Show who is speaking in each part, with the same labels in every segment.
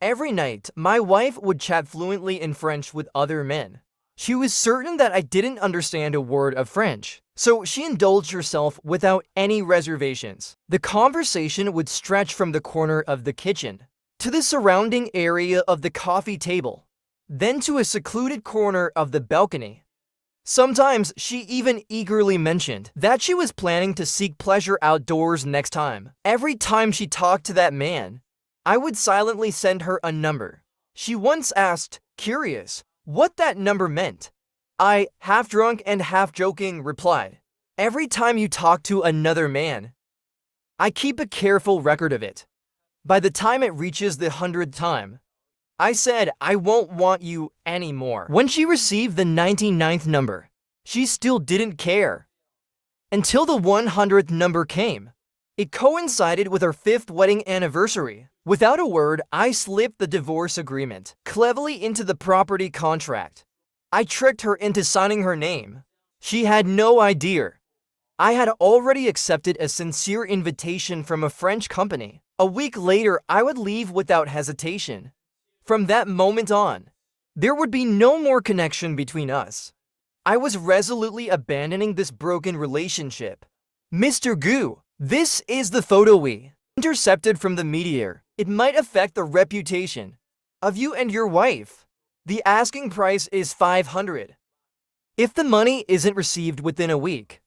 Speaker 1: Every night, my wife would chat fluently in French with other men. She was certain that I didn't understand a word of French, so she indulged herself without any reservations. The conversation would stretch from the corner of the kitchen to the surrounding area of the coffee table, then to a secluded corner of the balcony. Sometimes she even eagerly mentioned that she was planning to seek pleasure outdoors next time. Every time she talked to that man, I would silently send her a number. She once asked, curious, what that number meant. I, half drunk and half joking, replied, every time you talk to another man. I keep a careful record of it. By the time it reaches the 100th time, I said I won't want you anymore. When she received the 99th number, she still didn't care. Until the 100th number came. It coincided with our 5th wedding anniversary. Without a word, I slipped the divorce agreement cleverly into the property contract. I tricked her into signing her name. She had no idea. I had already accepted a sincere invitation from a French company. A week later, I would leave without hesitation. From that moment on, there would be no more connection between us. I was resolutely abandoning this broken relationship. Mr. Gu, this is the photo we intercepted from the meteor. It might affect the reputation of you and your wife. The asking price is 500. If the money isn't received within a week,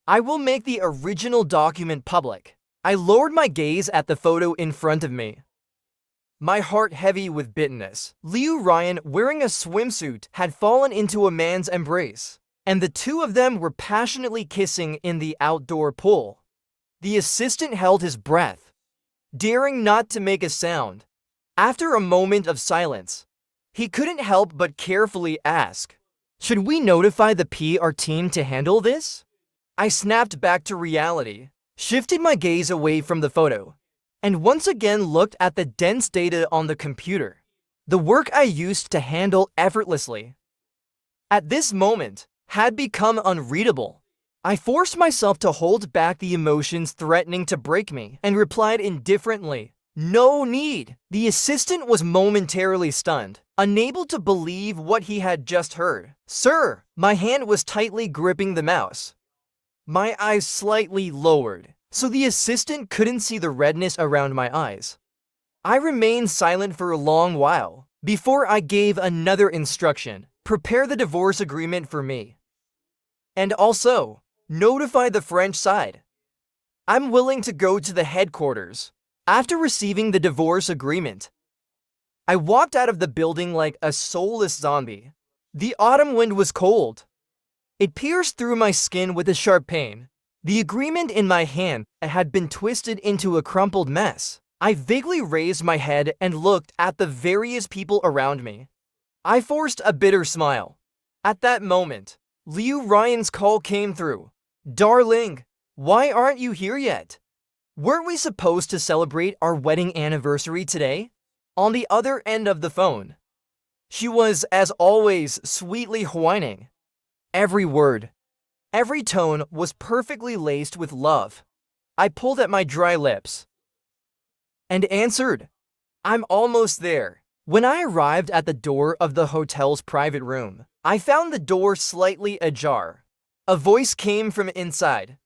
Speaker 1: I will make the original document public. I lowered my gaze at the photo in front of me, my heart heavy with bitterness. Liu Ryan, wearing a swimsuit, had fallen into a man's embrace, and the two of them were passionately kissing in the outdoor pool. The assistant held his breath, daring not to make a sound. After a moment of silence, he couldn't help but carefully ask, should we notify the PR team to handle this? I snapped back to reality, shifted my gaze away from the photo, and once again looked at the dense data on the computer, the work I used to handle effortlessly. At this moment, had become unreadable. I forced myself to hold back the emotions threatening to break me and replied indifferently, no need. The assistant was momentarily stunned, unable to believe what he had just heard. Sir, my hand was tightly gripping the mouse, my eyes slightly lowered, so the assistant couldn't see the redness around my eyes. I remained silent for a long while before I gave another instruction. Prepare the divorce agreement for me. And also, notify the French side. I'm willing to go to the headquarters. After receiving the divorce agreement, I walked out of the building like a soulless zombie. The autumn wind was cold. It pierced through my skin with a sharp pain. The agreement in my hand had been twisted into a crumpled mess. I vaguely raised my head and looked at the various people around me. I forced a bitter smile. At that moment, Liu Ryan's call came through. Darling, why aren't you here yet? Weren't we supposed to celebrate our wedding anniversary today? On the other end of the phone, she was, as always, sweetly whining. Every word, every tone was perfectly laced with love. I pulled at my dry lips and answered, I'm almost there. When I arrived at the door of the hotel's private room, I found the door slightly ajar. A voice came from inside.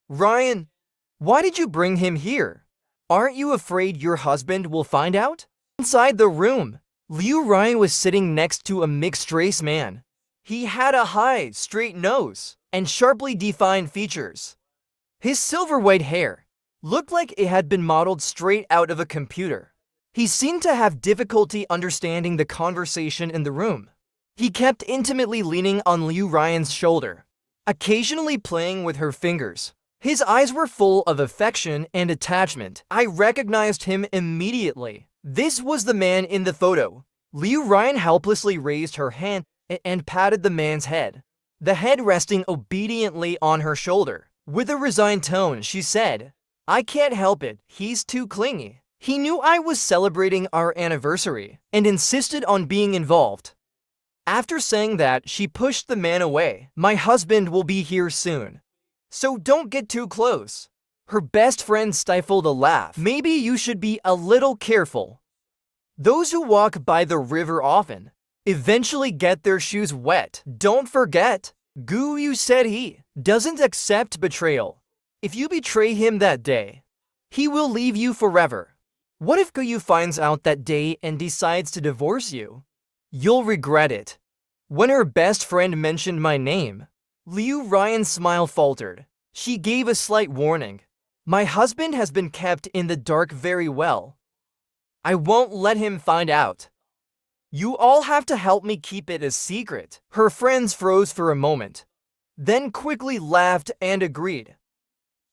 Speaker 1: Ryan, why did you bring him here? Aren't you afraid your husband will find out? Inside the room, Liu Ryan was sitting next to a mixed-race man. He had a high, straight nose and sharply defined features. His silver-white hair looked like it had been modeled straight out of a computer. He seemed to have difficulty understanding the conversation in the room. He kept intimately leaning on Liu Ryan's shoulder, occasionally playing with her fingers. His eyes were full of affection and attachment. I recognized him immediately. This was the man in the photo. Liu Ryan helplessly raised her hand and patted the man's head, the head resting obediently on her shoulder. With a resigned tone, she said, I can't help it, he's too clingy. He knew I was celebrating our anniversary and insisted on being involved. After saying that, she pushed the man away. My husband will be here soon, so don't get too close. Her best friend stifled a laugh. Maybe you should be a little careful. Those who walk by the river often eventually get their shoes wet. Don't forget, Gu said he doesn't accept betrayal. If you betray him that day, he will leave you forever. What if Gu finds out that day and decides to divorce you? You'll regret it. When her best friend mentioned my name, Liu Ryan's smile faltered. She gave a slight warning. My husband has been kept in the dark very well. I won't let him find out. You all have to help me keep it a secret. Her friends froze for a moment, then quickly laughed and agreed.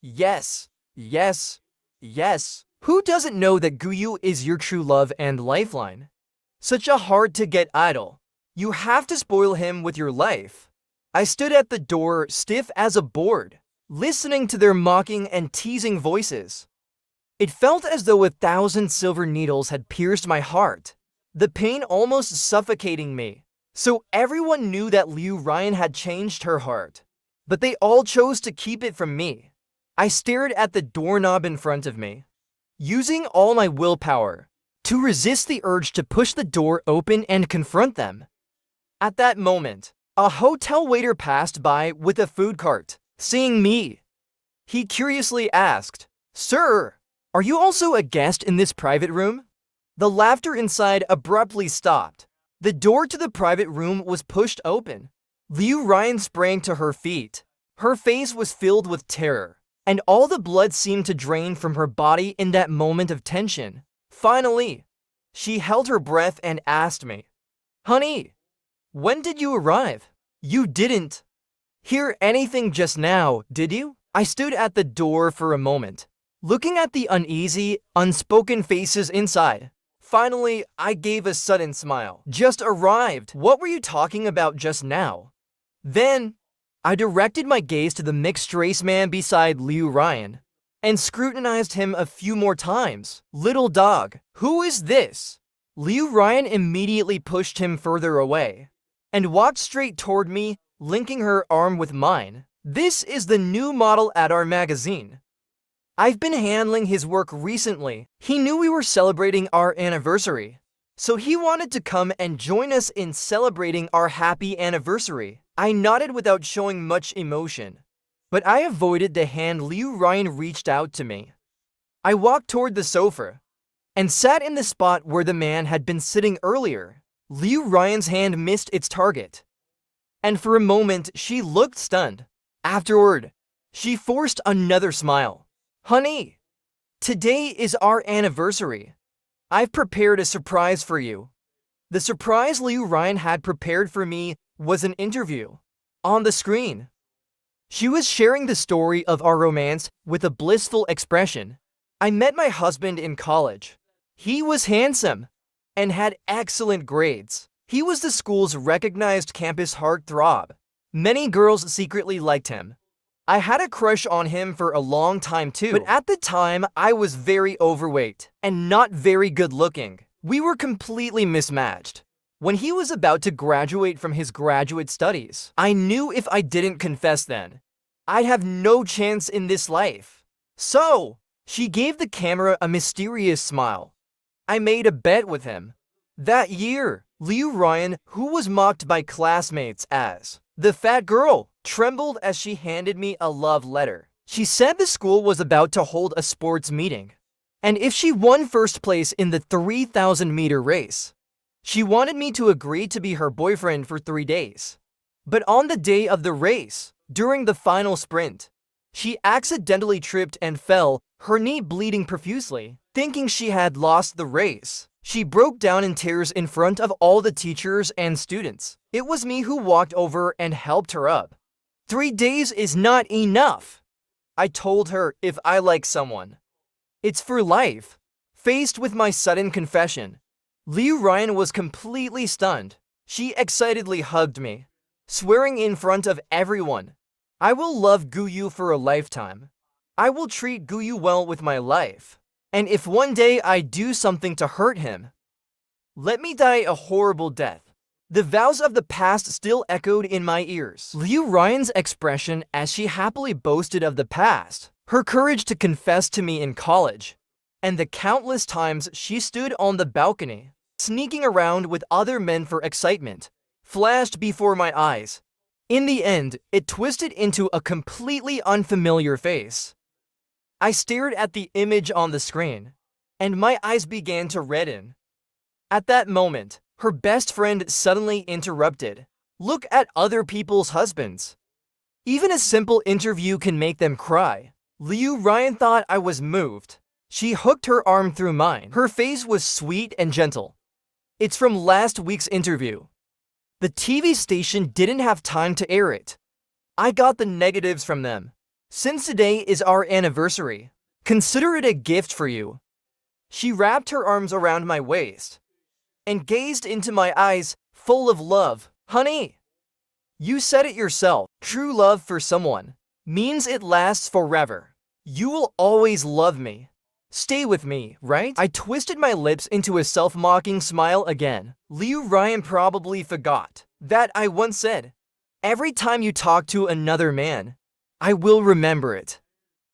Speaker 1: Yes, yes, yes. Who doesn't know that Guyu is your true love and lifeline? Such a hard-to-get idol. You have to spoil him with your life. I stood at the door, stiff as a board, listening to their mocking and teasing voices. It felt as though 1,000 silver needles had pierced my heart, the pain almost suffocating me. So everyone knew that Liu Ryan had changed her heart, but they all chose to keep it from me. I stared at the doorknob in front of me, using all my willpower to resist the urge to push the door open and confront them. At that moment, a hotel waiter passed by with a food cart. Seeing me, he curiously asked, "Sir, are you also a guest in this private room?" The laughter inside abruptly stopped. The door to the private room was pushed open. Liu Ryan sprang to her feet. Her face was filled with terror, and all the blood seemed to drain from her body in that moment of tension. Finally, she held her breath and asked me, "Honey, when did you arrive? You didn't hear anything just now, did you?" I stood at the door for a moment, looking at the uneasy, unspoken faces inside. Finally, I gave a sudden smile. "Just arrived. What were you talking about just now?" Then, I directed my gaze to the mixed-race man beside Liu Ryan and scrutinized him a few more times. "Little dog, who is this?" Liu Ryan immediately pushed him further away and walked straight toward me, linking her arm with mine. "This is the new model at our magazine. I've been handling his work recently. He knew we were celebrating our anniversary, so he wanted to come and join us in celebrating our happy anniversary." I nodded without showing much emotion, but I avoided the hand Liu Ryan reached out to me. I walked toward the sofa and sat in the spot where the man had been sitting earlier. Liu Ryan's hand missed its target, and for a moment she looked stunned. Afterward, she forced another smile. "Honey, today is our anniversary. I've prepared a surprise for you." The surprise Liu Ryan had prepared for me was an interview. On the screen, she was sharing the story of our romance with a blissful expression. "I met my husband in college. He was handsome and had excellent grades. He was the school's recognized campus heartthrob. Many girls secretly liked him. I had a crush on him for a long time too, but at the time I was very overweight and not very good looking. We were completely mismatched. When he was about to graduate from his graduate studies, I knew if I didn't confess then, I'd have no chance in this life. So, she gave the camera a mysterious smile. I made a bet with him. That year, Liu Ryan, who was mocked by classmates as the fat girl, trembled as she handed me a love letter. She said the school was about to hold a sports meeting, and if she won first place in the 3,000-meter race, she wanted me to agree to be her boyfriend for 3 days. But on the day of the race, during the final sprint, she accidentally tripped and fell, her knee bleeding profusely. Thinking she had lost the race, she broke down in tears in front of all the teachers and students. It was me who walked over and helped her up. 3 days is not enough. I told her if I like someone, it's for life. Faced with my sudden confession, Liu Ryan was completely stunned. She excitedly hugged me, swearing in front of everyone, "I will love Guyu for a lifetime. I will treat Guyu well with my life. And if one day I do something to hurt him, let me die a horrible death." The vows of the past still echoed in my ears. Liu Ryan's expression as she happily boasted of the past, her courage to confess to me in college, and the countless times she stood on the balcony, sneaking around with other men for excitement, flashed before my eyes. In the end, it twisted into a completely unfamiliar face. I stared at the image on the screen, and my eyes began to redden. At that moment, her best friend suddenly interrupted. Look at other people's husbands. Even a simple interview can make them cry. Liu Ryan thought I was moved. She hooked her arm through mine. Her face was sweet and gentle. It's from last week's interview. The TV station didn't have time to air it. I got the negatives from them. Since today is our anniversary, consider it a gift for you. She wrapped her arms around my waist and gazed into my eyes full of love. Honey, you said it yourself. True love for someone means it lasts forever. You will always love me. Stay with me, right? I twisted my lips into a self-mocking smile again. Liu Ryan probably forgot that I once said, every time you talk to another man, I will remember it.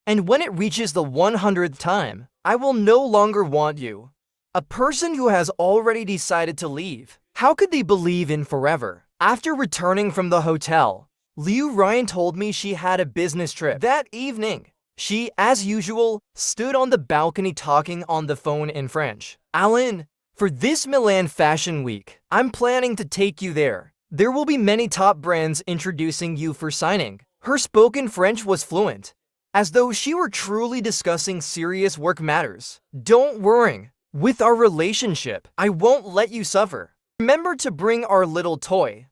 Speaker 1: And when it reaches the 100th time, I will no longer want you. A person who has already decided to leave, how could they believe in forever? After returning from the hotel, Liu Ryan told me she had a business trip. That evening, she, as usual, stood on the balcony talking on the phone in French. Alan, for this Milan Fashion Week, I'm planning to take you there. There will be many top brands introducing you for signing. Her spoken French was fluent, as though she were truly discussing serious work matters. Don't worry, with our relationship, I won't let you suffer. Remember to bring our little toy.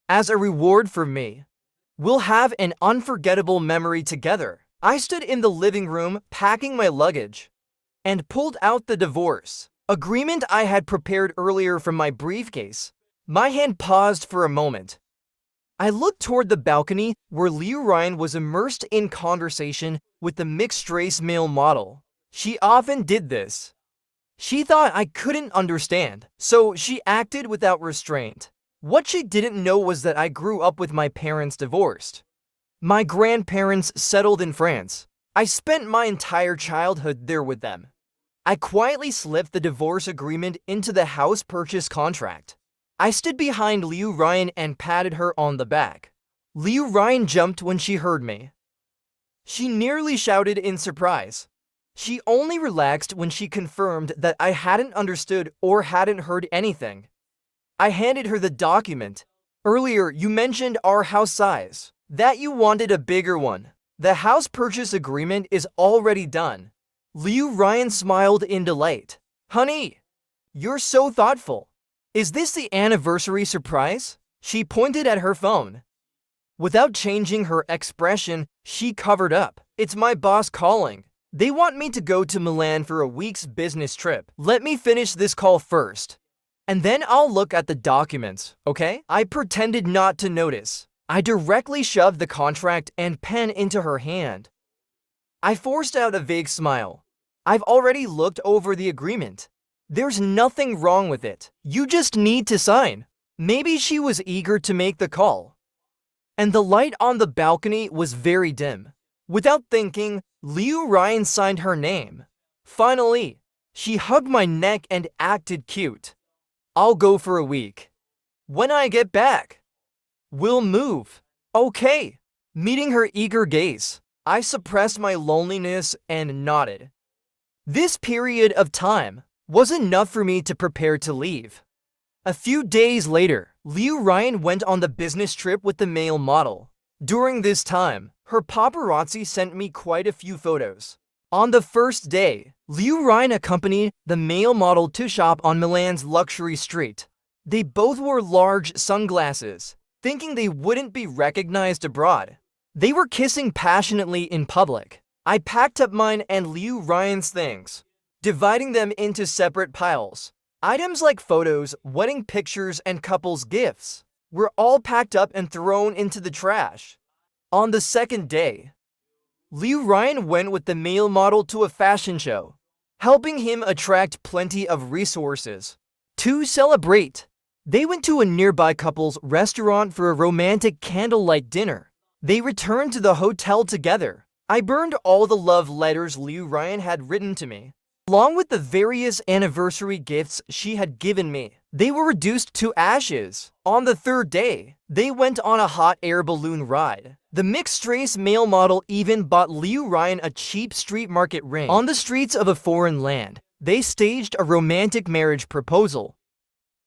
Speaker 1: As a reward for me, we'll have an unforgettable memory together. I stood in the living room packing my luggage and pulled out the divorce agreement I had prepared earlier from my briefcase. My hand paused for a moment. I looked toward the balcony where Liu Ryan was immersed in conversation with the mixed-race male model. She often did this. She thought I couldn't understand, so she acted without restraint. What she didn't know was that I grew up with my parents divorced. My grandparents settled in France. I spent my entire childhood there with them. I quietly slipped the divorce agreement into the house purchase contract. I stood behind Liu Ryan and patted her on the back. Liu Ryan jumped when she heard me. She nearly shouted in surprise. She only relaxed when she confirmed that I hadn't understood or hadn't heard anything. I handed her the document. Earlier, you mentioned our house size. That you wanted a bigger one. The house purchase agreement is already done. Liu Ryan smiled in delight. Honey, you're so thoughtful. Is this the anniversary surprise? She pointed at her phone. Without changing her expression, she covered up. It's my boss calling. They want me to go to Milan for a week's business trip. Let me finish this call first, and then I'll look at the documents, okay? I pretended not to notice. I directly shoved the contract and pen into her hand. I forced out a vague smile. I've already looked over the agreement. There's nothing wrong with it. You just need to sign. Maybe she was eager to make the call. And the light on the balcony was very dim. Without thinking, Liu Ryan signed her name. Finally, she hugged my neck and acted cute. I'll go for a week. When I get back, we'll move. Okay. Meeting her eager gaze, I suppressed my loneliness and nodded. This period of time was enough for me to prepare to leave. A few days later, Liu Ryan went on the business trip with the male model. During this time, her paparazzi sent me quite a few photos. On the first day, Liu Ryan accompanied the male model to shop on Milan's luxury street. They both wore large sunglasses, thinking they wouldn't be recognized abroad. They were kissing passionately in public. I packed up mine and Liu Ryan's things, dividing them into separate piles. Items like photos, wedding pictures, and couples' gifts were all packed up and thrown into the trash. On the second day, Liu Ryan went with the male model to a fashion show, helping him attract plenty of resources. To celebrate, they went to a nearby couple's restaurant for a romantic candlelight dinner. They returned to the hotel together. I burned all the love letters Liu Ryan had written to me. along with the various anniversary gifts she had given me. They were reduced to ashes. On the third day, they went on a hot air balloon ride. The mixed-race male model even bought Liu Ryan a cheap street market ring. On the streets of a foreign land, they staged a romantic marriage proposal.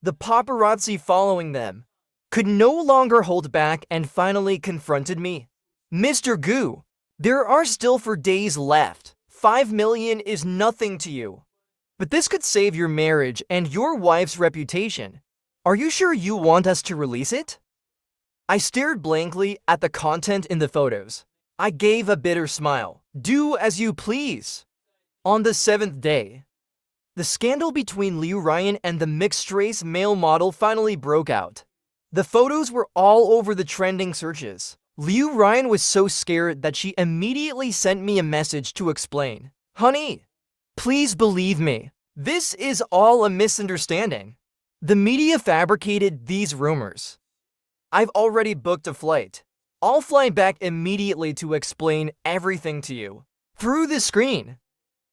Speaker 1: The paparazzi following them could no longer hold back and finally confronted me. Mr. Gu, there are still 4 days left. 5 million is nothing to you. But this could save your marriage and your wife's reputation. Are you sure you want us to release it? I stared blankly at the content in the photos. I gave a bitter smile. Do as you please. On the 7th day, the scandal between Liu Ryan and the mixed-race male model finally broke out. The photos were all over the trending searches. Liu Ryan was so scared that she immediately sent me a message to explain. Honey, please believe me. This is all a misunderstanding. The media fabricated these rumors. I've already booked a flight. I'll fly back immediately to explain everything to you. Through the screen,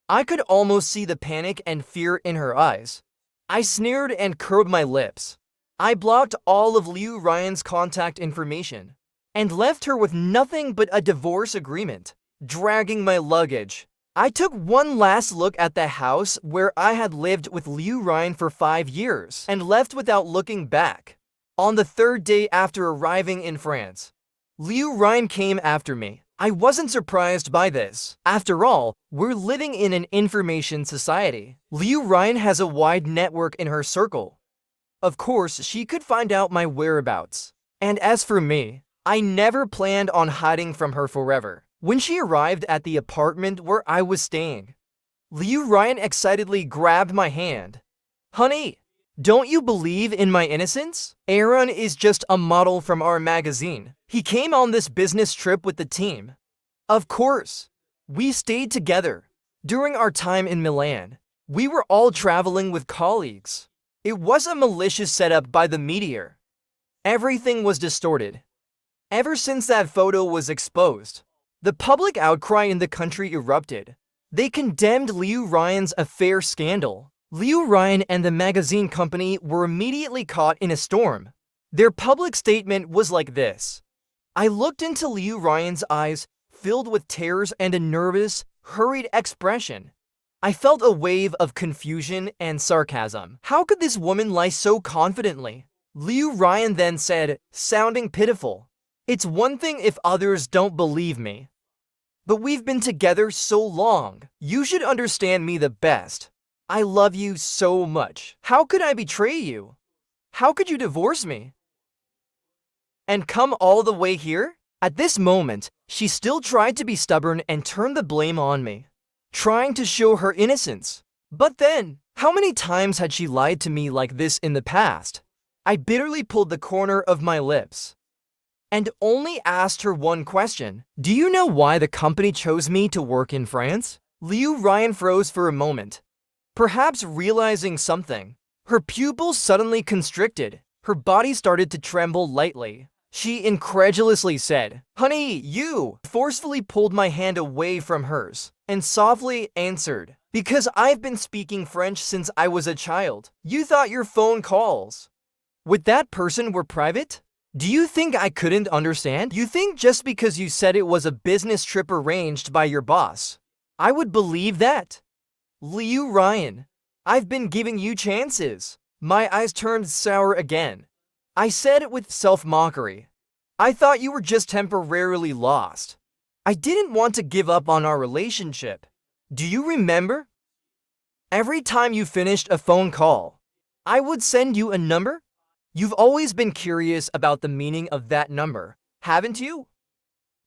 Speaker 1: I could almost see the panic and fear in her eyes. I sneered and curled my lips. I blocked all of Liu Ryan's contact information and left her with nothing but a divorce agreement. Dragging my luggage, I took one last look at the house where I had lived with Liu Ryan for 5 years and left without looking back. On the 3rd day after arriving in France, Liu Ryan came after me. I wasn't surprised by this. After all, we're living in an information society. Liu Ryan has a wide network in her circle. Of course, she could find out my whereabouts. And as for me, I never planned on hiding from her forever. When she arrived at the apartment where I was staying, Liu Ryan excitedly grabbed my hand. Honey, don't you believe in my innocence? Aaron is just a model from our magazine. He came on this business trip with the team. Of course, we stayed together. During our time in Milan, we were all traveling with colleagues. It was a malicious setup by the media. Everything was distorted. Ever since that photo was exposed, the public outcry in the country erupted. They condemned Liu Ryan's affair scandal. Liu Ryan and the magazine company were immediately caught in a storm. Their public statement was like this. I looked into Liu Ryan's eyes, filled with tears and a nervous, hurried expression. I felt a wave of confusion and sarcasm. How could this woman lie so confidently? Liu Ryan then said, sounding pitiful, it's one thing if others don't believe me. But we've been together so long. You should understand me the best. I love you so much. How could I betray you? How could you divorce me? And come all the way here? At this moment, she still tried to be stubborn and turned the blame on me, trying to show her innocence. But then, how many times had she lied to me like this in the past? I bitterly pulled the corner of my lips and only asked her one question. Do you know why the company chose me to work in France? Liu Ryan froze for a moment, perhaps realizing something. Her pupils suddenly constricted. Her body started to tremble lightly. She incredulously said, Honey, you! Forcefully pulled my hand away from hers and softly answered, Because I've been speaking French since I was a child. You thought your phone calls with that person were private? Do you think I couldn't understand? You think just because you said it was a business trip arranged by your boss, I would believe that? Liu Ryan, I've been giving you chances. My eyes turned sour again. I said with self-mockery, I thought you were just temporarily lost. I didn't want to give up on our relationship. Do you remember? Every time you finished a phone call, I would send you a number. You've always been curious about the meaning of that number, haven't you?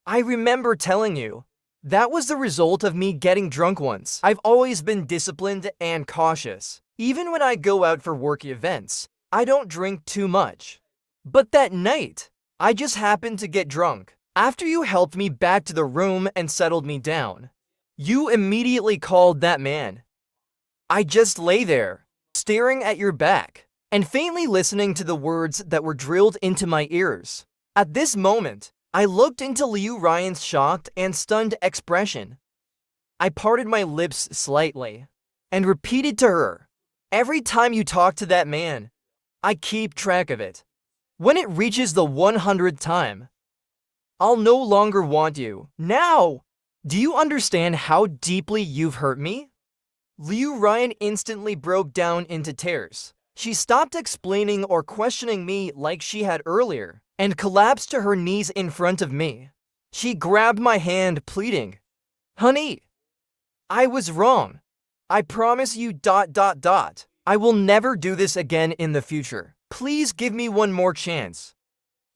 Speaker 1: I remember telling you. That was the result of me getting drunk once. I've always been disciplined and cautious. Even when I go out for work events, I don't drink too much. But that night, I just happened to get drunk. After you helped me back to the room and settled me down, you immediately called that man. I just lay there, staring at your back, and faintly listening to the words that were drilled into my ears. At this moment, I looked into Liu Ryan's shocked and stunned expression. I parted my lips slightly and repeated to her, "Every time you talk to that man, I keep track of it. When it reaches the 100th time, I'll no longer want you. Now, do you understand how deeply you've hurt me?" Liu Ryan instantly broke down into tears. She stopped explaining or questioning me like she had earlier, and collapsed to her knees in front of me. She grabbed my hand, pleading, "Honey, I was wrong. I promise you ... I will never do this again in the future. Please give me one more chance.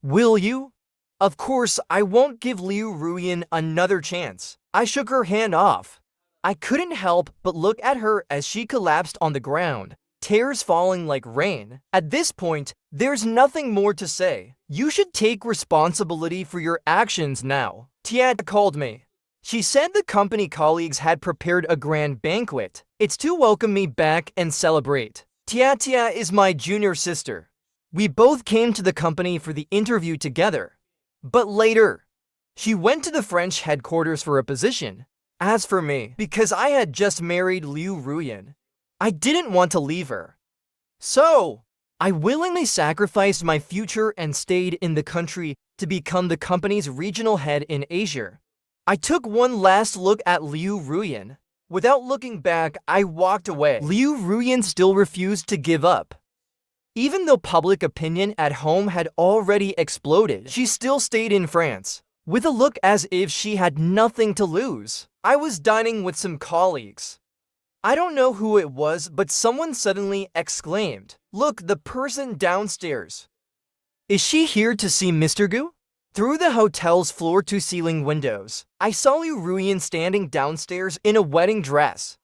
Speaker 1: Will you?" Of course, I won't give Liu Ruyan another chance. I shook her hand off. I couldn't help but look at her as she collapsed on the ground, tears falling like rain. At this point, there's nothing more to say. You should take responsibility for your actions now. Tia called me. She said the company colleagues had prepared a grand banquet. It's to welcome me back and celebrate. Tia is my junior sister. We both came to the company for the interview together. But later, she went to the French headquarters for a position. As for me, because I had just married Liu Ruyan, I didn't want to leave her. So, I willingly sacrificed my future and stayed in the country to become the company's regional head in Asia. I took one last look at Liu Ruyan. Without looking back, I walked away. Liu Ruyan still refused to give up. Even though public opinion at home had already exploded, she still stayed in France, with a look as if she had nothing to lose. I was dining with some colleagues. I don't know who it was, but someone suddenly exclaimed, "Look, the person downstairs. Is she here to see Mr. Gu?" Through the hotel's floor-to-ceiling windows, I saw Liu Ruyan standing downstairs in a wedding dress,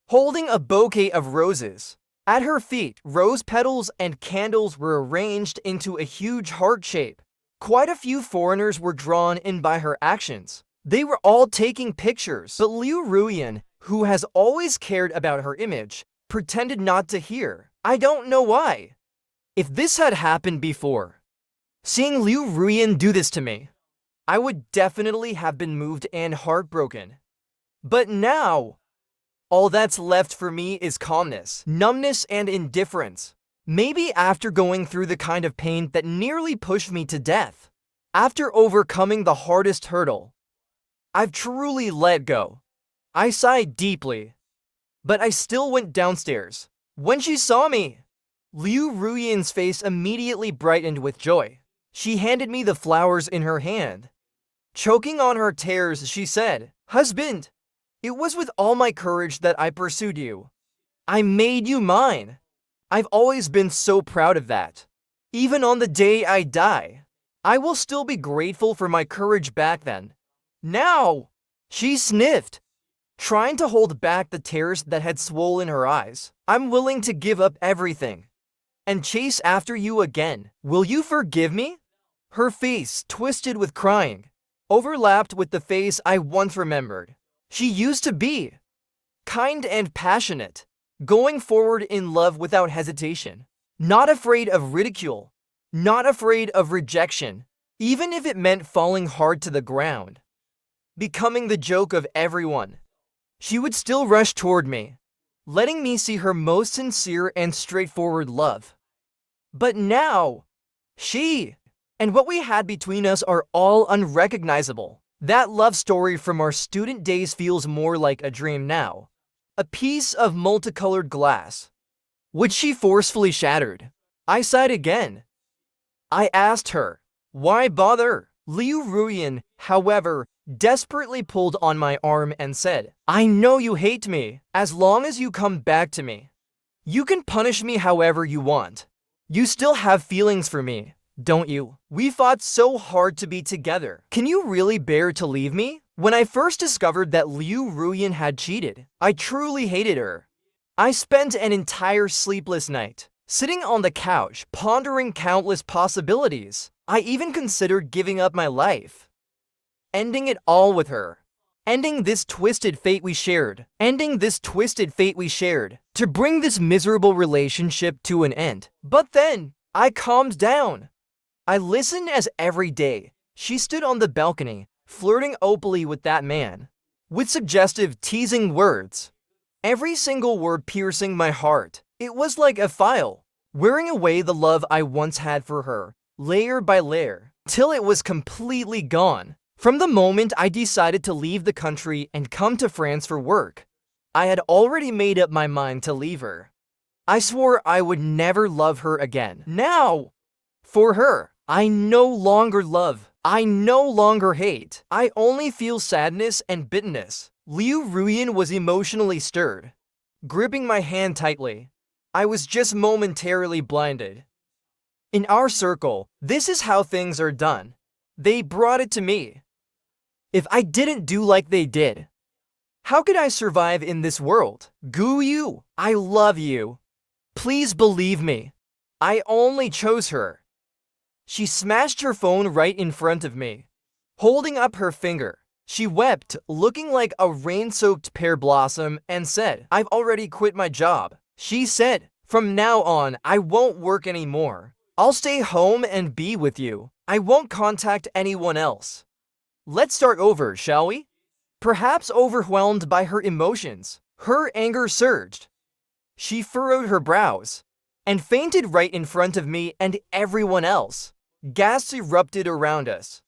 Speaker 1: holding a bouquet of roses. At her feet, rose petals and candles were arranged into a huge heart shape. Quite a few foreigners were drawn in by her actions. They were all taking pictures, but Liu Ruyan, who has always cared about her image, pretended not to hear. I don't know why. If this had happened before, seeing Liu Ruyan do this to me, I would definitely have been moved and heartbroken. But now, all that's left for me is calmness, numbness, and indifference. Maybe after going through the kind of pain that nearly pushed me to death, after overcoming the hardest hurdle, I've truly let go. I sighed deeply, but I still went downstairs. When she saw me, Liu Ruyan's face immediately brightened with joy. She handed me the flowers in her hand. Choking on her tears, she said, "Husband, it was with all my courage that I pursued you. I made you mine. I've always been so proud of that. Even on the day I die, I will still be grateful for my courage back then." Now, she sniffed, trying to hold back the tears that had swollen her eyes. "I'm willing to give up everything and chase after you again. Will you forgive me?" Her face, twisted with crying, overlapped with the face I once remembered. She used to be kind and passionate, going forward in love without hesitation, not afraid of ridicule, not afraid of rejection, even if it meant falling hard to the ground, becoming the joke of everyone. She would still rush toward me, letting me see her most sincere and straightforward love. But now, she and what we had between us are all unrecognizable. That love story from our student days feels more like a dream now. A piece of multicolored glass, which she forcefully shattered. I sighed again. I asked her, "Why bother?" Liu Ruyan, however, desperately pulled on my arm and said, "I know you hate me. As long as you come back to me, you can punish me however you want. You still have feelings for me, don't you? We fought so hard to be together. Can you really bear to leave me?" When I first discovered that Liu Ruyan had cheated, I truly hated her. I spent an entire sleepless night, sitting on the couch, pondering countless possibilities. I even considered giving up my life, ending it all with her. Ending this twisted fate we shared. Ending this twisted fate we shared. To bring this miserable relationship to an end. But then, I calmed down. I listened as every day she stood on the balcony, flirting openly with that man, with suggestive, teasing words. every single word piercing my heart. It was like a file, wearing away the love I once had for her, layer by layer, till it was completely gone. From the moment I decided to leave the country and come to France for work, I had already made up my mind to leave her. I swore I would never love her again. Now, for her, I no longer love. I no longer hate. I only feel sadness and bitterness. Liu Ruyin was emotionally stirred, gripping my hand tightly. I was just momentarily blinded. In our circle, this is how things are done. They brought it to me. If I didn't do like they did, how could I survive in this world? Gu Yu, I love you. Please believe me. I only chose her. She smashed her phone right in front of me, holding up her finger. She wept, looking like a rain-soaked pear blossom, and said, "I've already quit my job." She said, "From now on, I won't work anymore. I'll stay home and be with you. I won't contact anyone else. Let's start over, shall we?" Perhaps overwhelmed by her emotions, her anger surged. She furrowed her brows and fainted right in front of me and everyone else. Gasps erupted around us.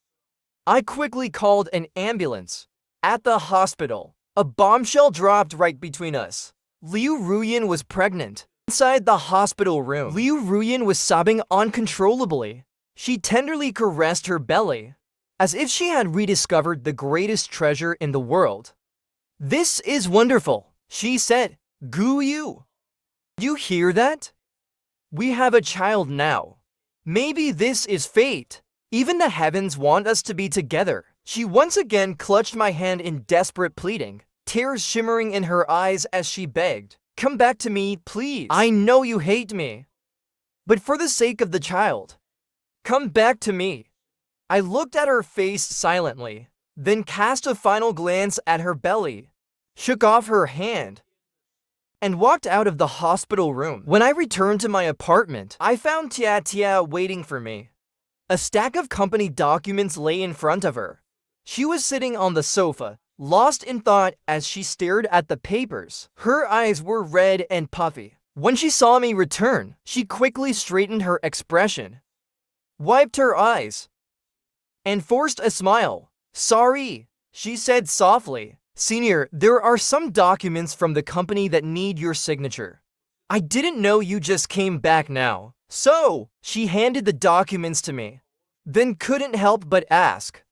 Speaker 1: I quickly called an ambulance. At the hospital, a bombshell dropped right between us. Liu Ruyin was pregnant. Inside the hospital room, Liu Ruyin was sobbing uncontrollably. She tenderly caressed her belly, as if she had rediscovered the greatest treasure in the world. "This is wonderful," she said. "Gu Yu, you hear that? We have a child now. Maybe this is fate. Even the heavens want us to be together." She once again clutched my hand in desperate pleading, tears shimmering in her eyes as she begged, "Come back to me, please. I know you hate me, but for the sake of the child, come back to me." I looked at her face silently, then cast a final glance at her belly, shook off her hand, and walked out of the hospital room. When I returned to my apartment, I found Tia Tia waiting for me. A stack of company documents lay in front of her. She was sitting on the sofa, lost in thought as she stared at the papers. Her eyes were red and puffy. When she saw me return, she quickly straightened her expression, wiped her eyes, and forced a smile. "Sorry," she said softly. "Senior, there are some documents from the company that need your signature. I didn't know you just came back now." So, she handed the documents to me, then couldn't help but ask,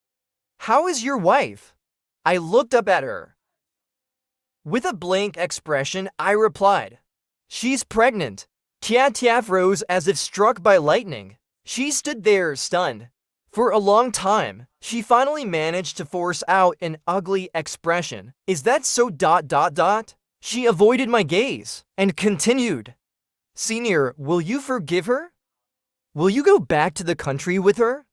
Speaker 1: "How is your wife?" I looked up at her. With a blank expression, I replied, "She's pregnant." Tia Tia froze as if struck by lightning. She stood there, stunned. For a long time, she finally managed to force out an ugly expression. "Is that so ... She avoided my gaze and continued, "Senior, will you forgive her? Will you go back to the country with her?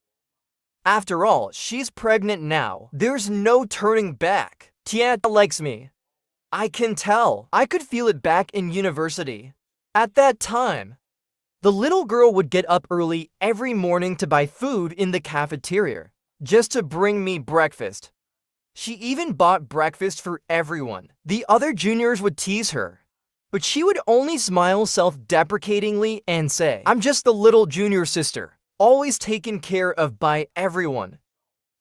Speaker 1: After all, she's pregnant now. There's no turning back. Tia likes me. I can tell. I could feel it back in university. At that time, the little girl would get up early every morning to buy food in the cafeteria, just to bring me breakfast. She even bought breakfast for everyone. The other juniors would tease her, but she would only smile self-deprecatingly and say, 'I'm just the little junior sister, always taken care of by everyone.'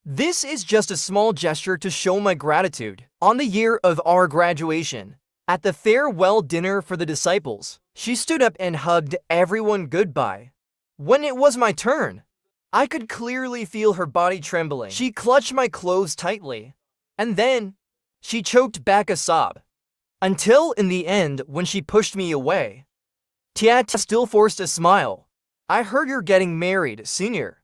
Speaker 1: This is just a small gesture to show my gratitude. On the year of our graduation, at the farewell dinner for the disciples, she stood up and hugged everyone goodbye. When it was my turn, I could clearly feel her body trembling. She clutched my clothes tightly, and then she choked back a sob. Until in the end, when she pushed me away, Tia still forced a smile. "I heard you're getting married, senior.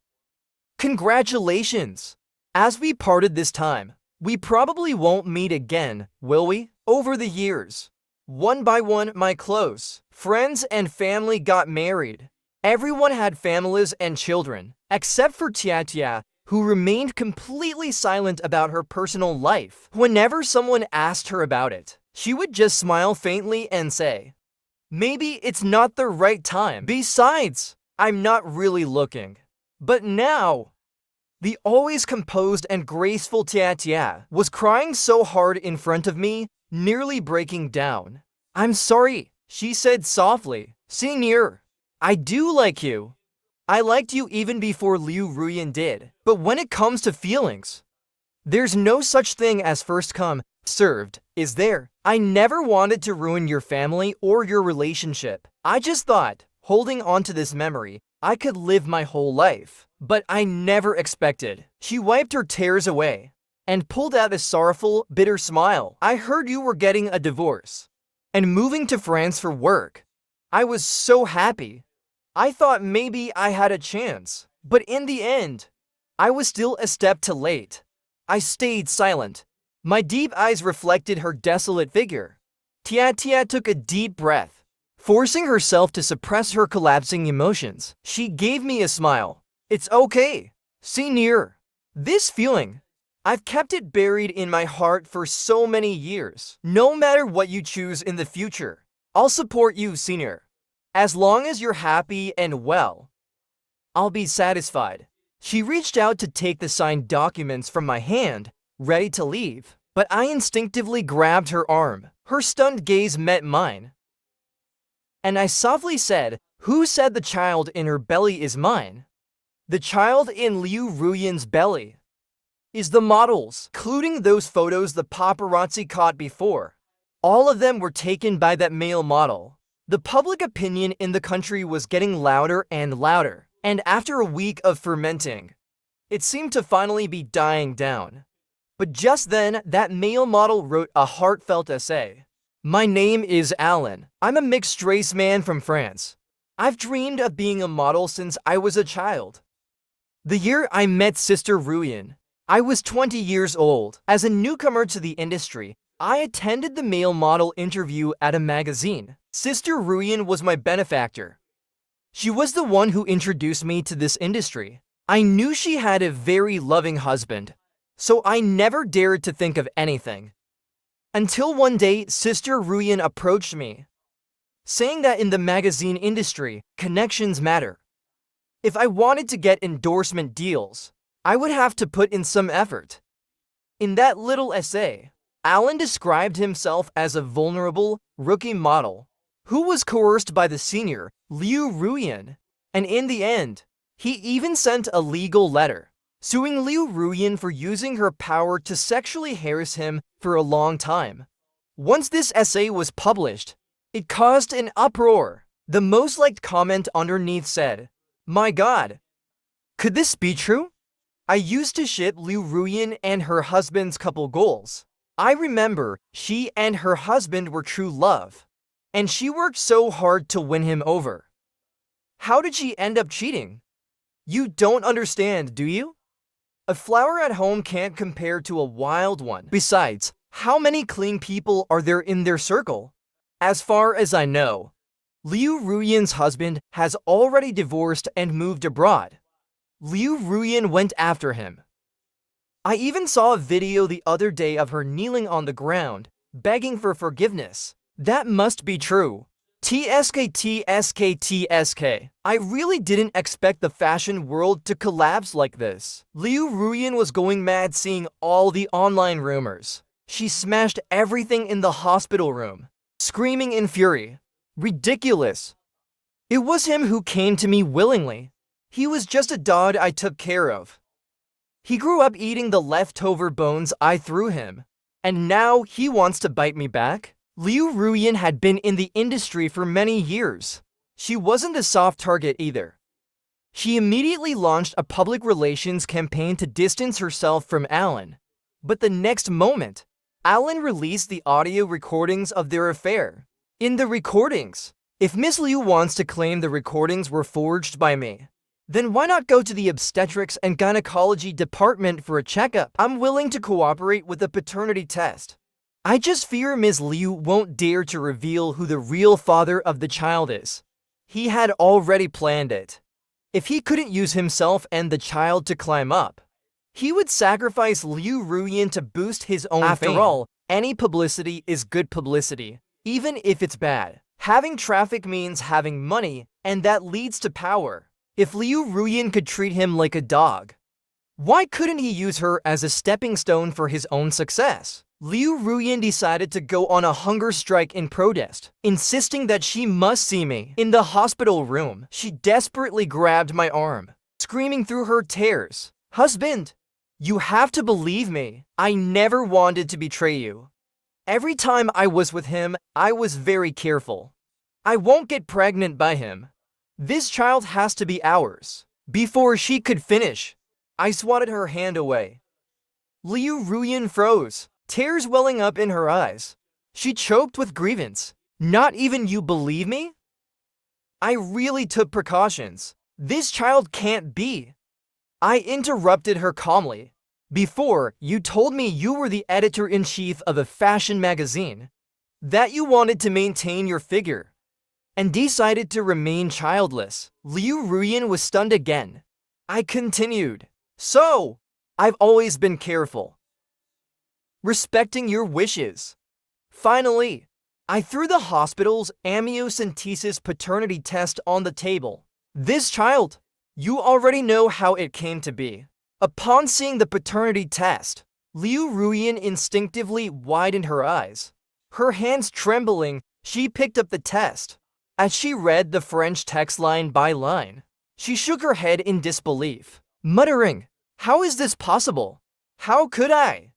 Speaker 1: Congratulations." As we parted this time, we probably won't meet again, will we? Over the years, one by one, my close friends and family got married. Everyone had families and children, except for Tia Tia, who remained completely silent about her personal life. Whenever someone asked her about it, she would just smile faintly and say, "Maybe it's not the right time. Besides, I'm not really looking." But now, the always composed and graceful Tia Tia was crying so hard in front of me nearly breaking down. "I'm sorry," she said softly. "Senior, I do like you. I liked you even before Liu Ruyan did. But when it comes to feelings, there's no such thing as first come, served, is there? I never wanted to ruin your family or your relationship. I just thought, holding on to this memory, I could live my whole life. But I never expected." She wiped her tears away and pulled out a sorrowful, bitter smile. "I heard you were getting a divorce and moving to France for work. I was so happy. I thought maybe I had a chance. But in the end, I was still a step too late." I stayed silent. My deep eyes reflected her desolate figure. Tia Tia took a deep breath, forcing herself to suppress her collapsing emotions. She gave me a smile. "It's okay, senior. This feeling, I've kept it buried in my heart for so many years. No matter what you choose in the future, I'll support you, senior. As long as you're happy and well, I'll be satisfied." She reached out to take the signed documents from my hand, ready to leave, but I instinctively grabbed her arm. Her stunned gaze met mine, and I softly said, "Who said the child in her belly is mine?" "The child in Liu Ruyan's belly is the model's, including those photos the paparazzi caught before. All of them were taken by that male model." The public opinion in the country was getting louder and louder, and after a week of fermenting, it seemed to finally be dying down. But just then, that male model wrote a heartfelt essay. "My name is Alan. I'm a mixed-race man from France. I've dreamed of being a model since I was a child. The year I met Sister Ruyan, I was 20 years old. As a newcomer to the industry, I attended the male model interview at a magazine. Sister Ruyan was my benefactor. She was the one who introduced me to this industry. I knew she had a very loving husband, so I never dared to think of anything. Until one day, Sister Ruyan approached me, saying that in the magazine industry, connections matter. If I wanted to get endorsement deals, I would have to put in some effort." In that little essay, Alan described himself as a vulnerable, rookie model who was coerced by the senior, Liu Ruyan, and in the end, he even sent a legal letter suing Liu Ruyan for using her power to sexually harass him for a long time. Once this essay was published, it caused an uproar. The most liked comment underneath said, "My God, could this be true? I used to ship Liu Ruyan and her husband's couple goals. I remember she and her husband were true love, and she worked so hard to win him over. How did she end up cheating? You don't understand, do you? A flower at home can't compare to a wild one. Besides, how many clean people are there in their circle? As far as I know, Liu Ruyan's husband has already divorced and moved abroad. Liu Ruyan went after him. I even saw a video the other day of her kneeling on the ground, begging for forgiveness. That must be true. TSK. I really didn't expect the fashion world to collapse like this." Liu Ruyan was going mad seeing all the online rumors. She smashed everything in the hospital room, screaming in fury. "Ridiculous. It was him who came to me willingly. He was just a dog I took care of. He grew up eating the leftover bones I threw him, and now he wants to bite me back?" Liu Ruyan had been in the industry for many years. She wasn't a soft target either. She immediately launched a public relations campaign to distance herself from Alan. But the next moment, Alan released the audio recordings of their affair. In the recordings, if Miss Liu wants to claim the recordings were forged by me, then why not go to the obstetrics and gynecology department for a checkup? I'm willing to cooperate with a paternity test. I just fear Ms. Liu won't dare to reveal who the real father of the child is. He had already planned it. If he couldn't use himself and the child to climb up, he would sacrifice Liu Ruyan to boost his own fame. After all, any publicity is good publicity, even if it's bad. Having traffic means having money, and that leads to power. If Liu Ruyan could treat him like a dog, why couldn't he use her as a stepping stone for his own success? Liu Ruyan decided to go on a hunger strike in protest, insisting that she must see me. In the hospital room, she desperately grabbed my arm, screaming through her tears, "Husband, you have to believe me. I never wanted to betray you. Every time I was with him, I was very careful. I won't get pregnant by him. This child has to be ours." Before she could finish, I swatted her hand away. Liu Ruyan froze, tears welling up in her eyes. She choked with grievance. "Not even you believe me?" "I really took precautions. This child can't be." I interrupted her calmly. "Before, you told me you were the editor-in-chief of a fashion magazine, that you wanted to maintain your figure, and decided to remain childless." Liu Ruyan was stunned again. I continued, "So, I've always been careful, respecting your wishes." Finally, I threw the hospital's amniocentesis paternity test on the table. "This child, you already know how it came to be." Upon seeing the paternity test, Liu Ruyan instinctively widened her eyes. Her hands trembling, she picked up the test. As she read the French text line by line, she shook her head in disbelief, muttering, "How is this possible? How could I?"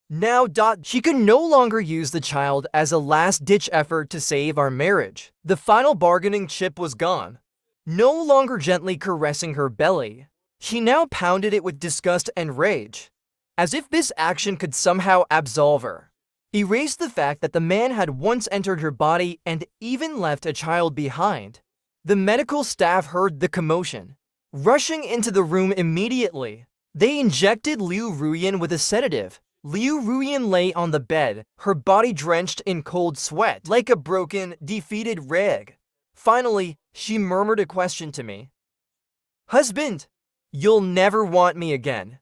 Speaker 1: Now, she could no longer use the child as a last-ditch effort to save our marriage. The final bargaining chip was gone. No longer gently caressing her belly, she now pounded it with disgust and rage, as if this action could somehow absolve her, erase the fact that the man had once entered her body and even left a child behind. The medical staff heard the commotion. Rushing into the room immediately, they injected Liu Ruyan with a sedative. Liu Ruyan lay on the bed, her body drenched in cold sweat, like a broken, defeated rag. Finally, she murmured a question to me. "Husband, you'll never want me again,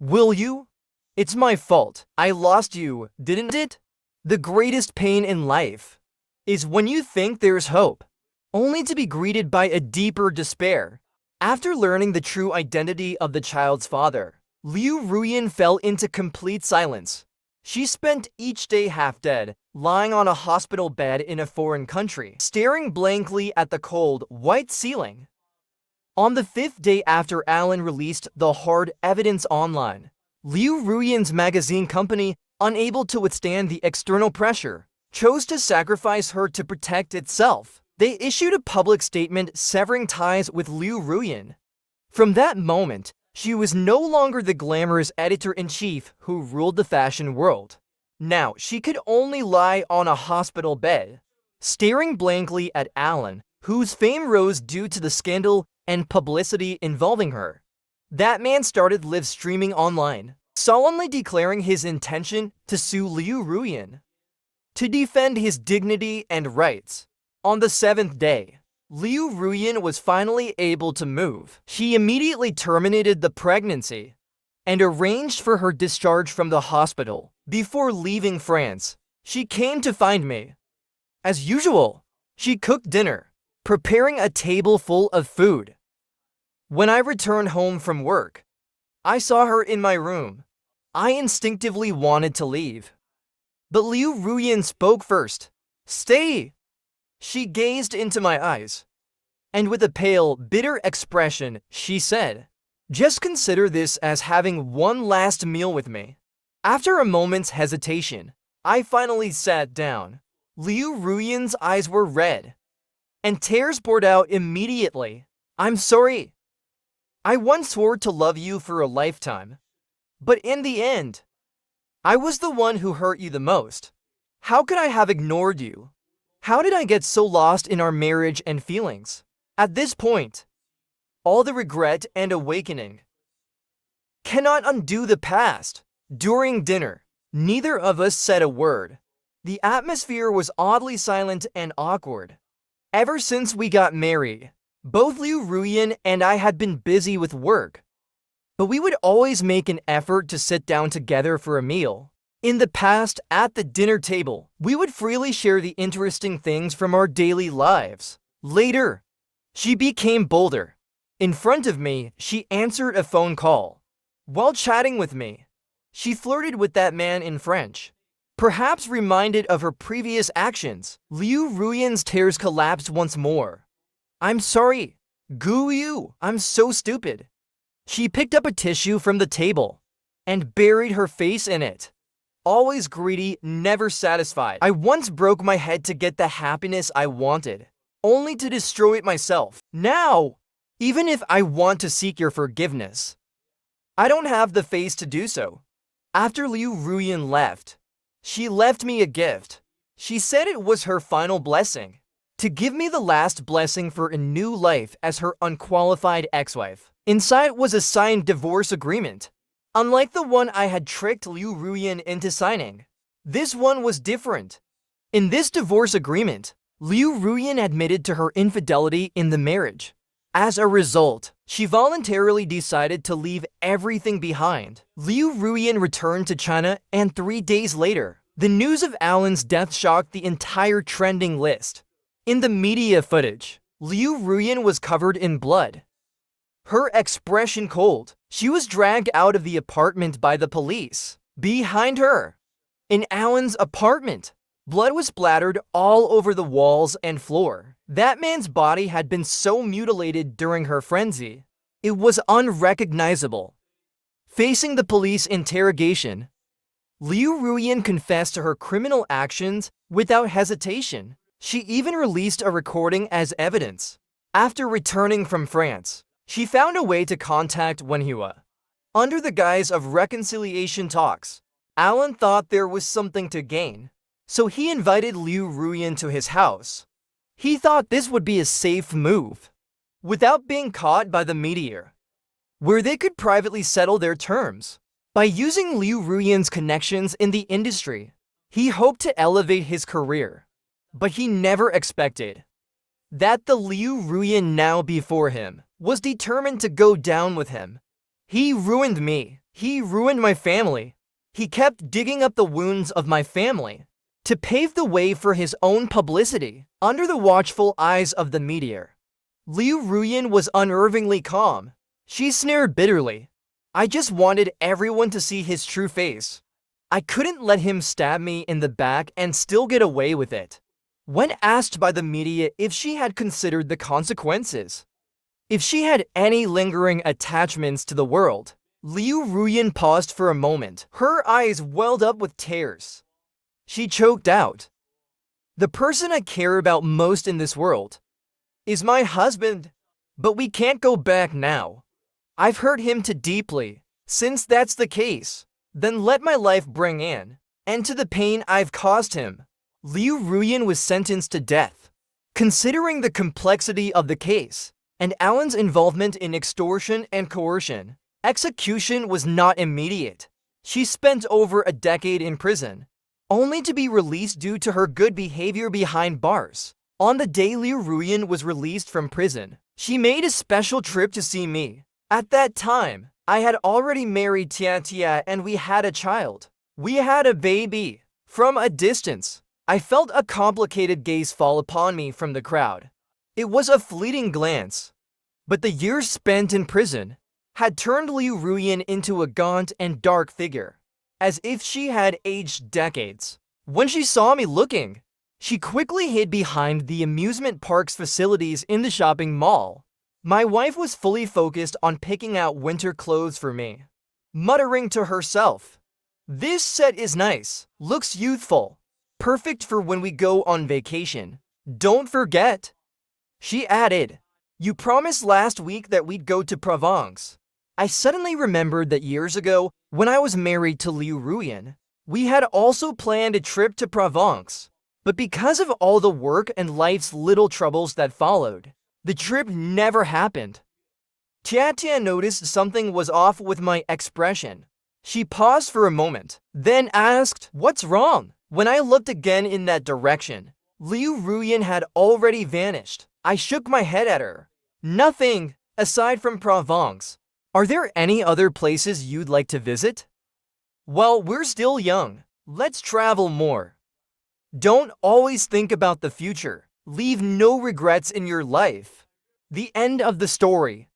Speaker 1: will you? It's my fault. I lost you, didn't it?" The greatest pain in life is when you think there's hope, only to be greeted by a deeper despair. After learning the true identity of the child's father, Liu Ruyan fell into complete silence. She spent each day half dead, lying on a hospital bed in a foreign country, staring blankly at the cold, white ceiling. On the 5th day after Alan released the hard evidence online, Liu Ruyan's magazine company, unable to withstand the external pressure, chose to sacrifice her to protect itself. They issued a public statement severing ties with Liu Ruyan. From that moment, she was no longer the glamorous editor-in-chief who ruled the fashion world. Now, she could only lie on a hospital bed, staring blankly at Alan, whose fame rose due to the scandal and publicity involving her. That man started live streaming online, solemnly declaring his intention to sue Liu Ruyan to defend his dignity and rights. On the 7th day, Liu Ruyan was finally able to move. She immediately terminated the pregnancy and arranged for her discharge from the hospital. Before leaving France, she came to find me. As usual, she cooked dinner, preparing a table full of food. When I returned home from work, I saw her in my room. I instinctively wanted to leave, but Liu Ruyan spoke first. "Stay!" She gazed into my eyes, and with a pale, bitter expression, she said, "Just consider this as having one last meal with me." After a moment's hesitation, I finally sat down. Liu Ruyan's eyes were red, and tears poured out immediately. "I'm sorry. I once swore to love you for a lifetime, but in the end, I was the one who hurt you the most. How could I have ignored you? How did I get so lost in our marriage and feelings?" At this point, all the regret and awakening cannot undo the past. During dinner, neither of us said a word. The atmosphere was oddly silent and awkward. Ever since we got married, both Liu Ruyan and I had been busy with work, but we would always make an effort to sit down together for a meal. In the past, at the dinner table, we would freely share the interesting things from our daily lives. Later, she became bolder. In front of me, she answered a phone call. While chatting with me, she flirted with that man in French. Perhaps reminded of her previous actions, Liu Ruyan's tears collapsed once more. I'm sorry. Gu Yu, I'm so stupid. She picked up a tissue from the table and buried her face in it. Always greedy, never satisfied. I once broke my head to get the happiness I wanted, only to destroy it myself. Now, even if I want to seek your forgiveness, I don't have the face to do so. After Liu Ruyan left, she left me a gift. She said it was her final blessing, to give me the last blessing for a new life as her unqualified ex-wife. Inside was a signed divorce agreement. Unlike the one I had tricked Liu Ruyan into signing, this one was different. In this divorce agreement, Liu Ruyan admitted to her infidelity in the marriage. As a result, she voluntarily decided to leave everything behind. Liu Ruyan returned to China, and 3 days later, the news of Alan's death shocked the entire trending list. In the media footage, Liu Ruyan was covered in blood, her expression cold. She was dragged out of the apartment by the police. Behind her, in Alan's apartment, blood was splattered all over the walls and floor. That man's body had been so mutilated during her frenzy, it was unrecognizable. Facing the police interrogation, Liu Ruyan confessed to her criminal actions without hesitation. She even released a recording as evidence. After returning from France, she found a way to contact Wenhua. Under the guise of reconciliation talks, Alan thought there was something to gain, so he invited Liu Ruyan to his house. He thought this would be a safe move, without being caught by the media, where they could privately settle their terms. By using Liu Ruyan's connections in the industry, he hoped to elevate his career. But he never expected that the Liu Ruyan now before him was determined to go down with him. He ruined me. He ruined my family. He kept digging up the wounds of my family to pave the way for his own publicity. Under the watchful eyes of the media, Liu Ruyan was unnervingly calm. She sneered bitterly. I just wanted everyone to see his true face. I couldn't let him stab me in the back and still get away with it. When asked by the media if she had considered the consequences, if she had any lingering attachments to the world, Liu Ruyan paused for a moment. Her eyes welled up with tears. She choked out. The person I care about most in this world is my husband, but we can't go back now. I've hurt him too deeply. Since that's the case, then let my life bring an end to the pain I've caused him. Liu Ruyan was sentenced to death. Considering the complexity of the case and Alan's involvement in extortion and coercion, execution was not immediate. She spent over a decade in prison, only to be released due to her good behavior behind bars. On the day Liu Ruyan was released from prison, she made a special trip to see me. At that time, I had already married Tia and we had a child. We had a baby. From a distance, I felt a complicated gaze fall upon me from the crowd. It was a fleeting glance, but the years spent in prison had turned Liu Ruyan into a gaunt and dark figure, as if she had aged decades. When she saw me looking, she quickly hid behind the amusement park's facilities in the shopping mall. My wife was fully focused on picking out winter clothes for me, muttering to herself, "This set is nice, looks youthful. Perfect for when we go on vacation. Don't forget," she added, "you promised last week that we'd go to Provence." I suddenly remembered that years ago, when I was married to Liu Ruyan, we had also planned a trip to Provence. But because of all the work and life's little troubles that followed, the trip never happened. Tia noticed something was off with my expression. She paused for a moment, then asked, "What's wrong?" When I looked again in that direction, Liu Ruyan had already vanished. I shook my head at her. "Nothing, aside from Provence. Are there any other places you'd like to visit?" "Well, we're still young. Let's travel more. Don't always think about the future. Leave no regrets in your life." The end of the story.